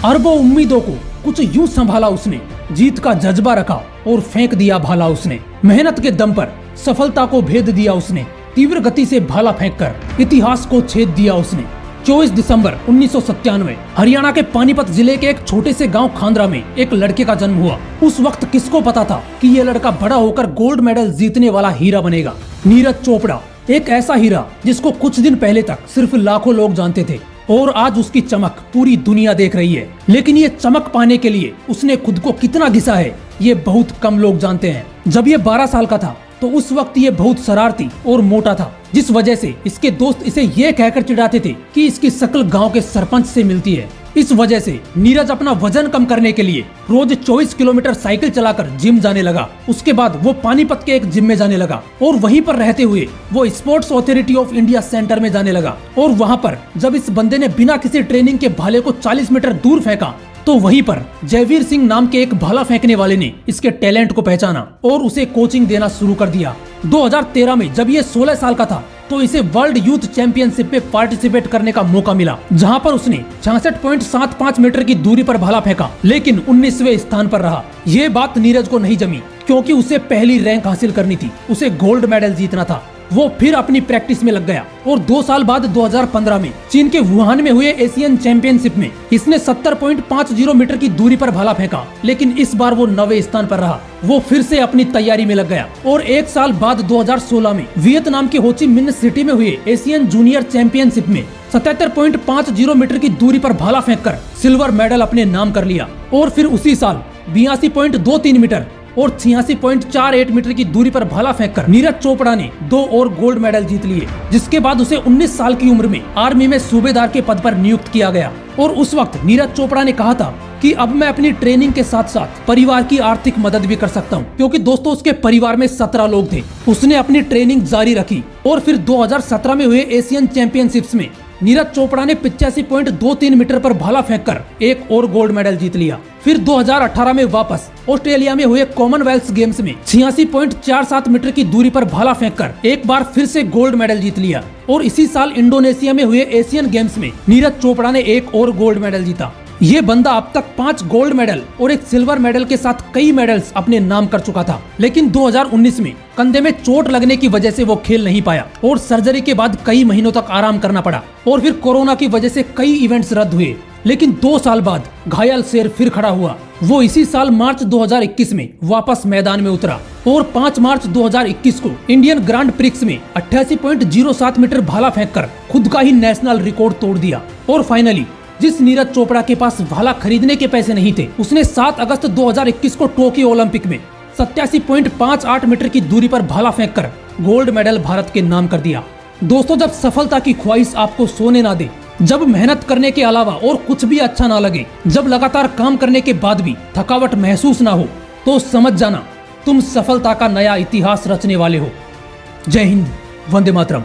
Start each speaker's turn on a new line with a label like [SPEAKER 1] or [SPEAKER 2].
[SPEAKER 1] अरबों उम्मीदों को कुछ यूं संभाला उसने, जीत का जज्बा रखा और फेंक दिया भाला उसने। मेहनत के दम पर सफलता को भेद दिया उसने, तीव्र गति से भाला फेंककर इतिहास को छेद दिया उसने। 24 दिसंबर 1997 हरियाणा के पानीपत जिले के एक छोटे से गांव खांदरा में एक लड़के का जन्म हुआ। उस वक्त किसको पता था कि ये लड़का बड़ा होकर गोल्ड मेडल जीतने वाला हीरा बनेगा। नीरज चोपड़ा, एक ऐसा हीरा जिसको कुछ दिन पहले तक सिर्फ लाखों लोग जानते थे और आज उसकी चमक पूरी दुनिया देख रही है। लेकिन ये चमक पाने के लिए उसने खुद को कितना घिसा है, ये बहुत कम लोग जानते हैं। जब ये 12 साल का था तो उस वक्त ये बहुत शरारती और मोटा था, जिस वजह से इसके दोस्त इसे ये कहकर चिढ़ाते थे कि इसकी शक्ल गांव के सरपंच से मिलती है। इस वजह से नीरज अपना वजन कम करने के लिए रोज 24 किलोमीटर साइकिल चलाकर जिम जाने लगा। उसके बाद वो पानीपत के एक जिम में जाने लगा और वहीं पर रहते हुए वो sports authority of India centre में जाने लगा। और वहाँ पर जब इस बंदे ने बिना किसी ट्रेनिंग के भाले को 40 मीटर दूर फेंका तो वहीं पर जयवीर सिंह नाम के एक भाला फेंकने वाले ने इसके टैलेंट को पहचाना और उसे कोचिंग देना शुरू कर दिया। 2013 में जब ये 16 साल का था तो इसे वर्ल्ड यूथ चैंपियनशिप में पार्टिसिपेट करने का मौका मिला, जहां पर उसने 66.75 मीटर की दूरी पर भाला फेंका, लेकिन 19वें स्थान पर रहा। ये बात नीरज को नहीं जमी क्योंकि उसे पहली रैंक हासिल करनी थी, उसे गोल्ड मेडल जीतना था। वो फिर अपनी प्रैक्टिस में लग गया और 2 साल बाद 2015 में चीन के वुहान में हुए एशियन चैंपियनशिप में इसने 70.50 मीटर की दूरी पर भाला फेंका, लेकिन इस बार वो 9वें स्थान पर रहा। वो फिर से अपनी तैयारी में लग गया और 1 साल बाद 2016 में वियतनाम के हो ची मिन्ह सिटी में हुए एशियन जूनियर चैंपियनशिप में 77.50 मीटर की दूरी पर भाला फेंककर सिल्वर मेडल अपने नाम कर लिया। और फिर उसी साल 82.23 मीटर और 86.48 मीटर की दूरी पर भाला फेंककर नीरज चोपड़ा ने 2 और गोल्ड मेडल जीत लिए, जिसके बाद उसे 19 साल की उम्र में आर्मी में सूबेदार के पद पर नियुक्त किया गया। और उस वक्त नीरज चोपड़ा ने कहा था कि अब मैं अपनी ट्रेनिंग के साथ साथ परिवार की आर्थिक मदद भी कर सकता हूं, क्योंकि दोस्तों उसके परिवार में 17 लोग थे। उसने अपनी ट्रेनिंग जारी रखी और फिर 2017 में हुए एशियन चैंपियनशिप्स में नीरज चोपड़ा ने 85.23 मीटर पर भाला फेंककर एक और गोल्ड मेडल जीत लिया। फिर 2018 में वापस ऑस्ट्रेलिया में हुए कॉमनवेल्थ गेम्स में 86.47 मीटर की दूरी पर भाला फेंककर एक बार फिर से गोल्ड मेडल जीत लिया। और इसी साल इंडोनेशिया में हुए एशियन गेम्स में नीरज चोपड़ा ने एक और गोल्ड मेडल जीता। ये बंदा अब तक 5 गोल्ड मेडल और एक सिल्वर मेडल के साथ कई मेडल्स अपने नाम कर चुका था, लेकिन 2019 में कंधे में चोट लगने की वजह से वो खेल नहीं पाया और सर्जरी के बाद कई महीनों तक आराम करना पड़ा और फिर कोरोना की वजह से कई इवेंट्स रद्द हुए। लेकिन 2 साल बाद घायल शेर फिर खड़ा हुआ। वो इसी साल मार्च 2021 में वापस मैदान में उतरा और 5 मार्च 2021 को इंडियन ग्रांड प्रिक्स में 88.07 मीटर भाला फेंककर खुद का ही नेशनल रिकॉर्ड तोड़ दिया। और फाइनली जिस नीरज चोपड़ा के पास भाला खरीदने के पैसे नहीं थे, उसने 7 अगस्त 2021 को टोक्यो ओलंपिक में 87.58 मीटर की दूरी पर भाला फेंककर गोल्ड मेडल भारत के नाम कर दिया। दोस्तों, जब सफलता की ख्वाहिश आपको सोने ना दे, जब मेहनत करने के अलावा और कुछ भी अच्छा ना लगे, जब लगातार काम करने के बाद भी थकावट महसूस ना हो, तो समझ जाना तुम सफलता का नया इतिहास रचने वाले हो। जय हिंद, वंदे मातरम।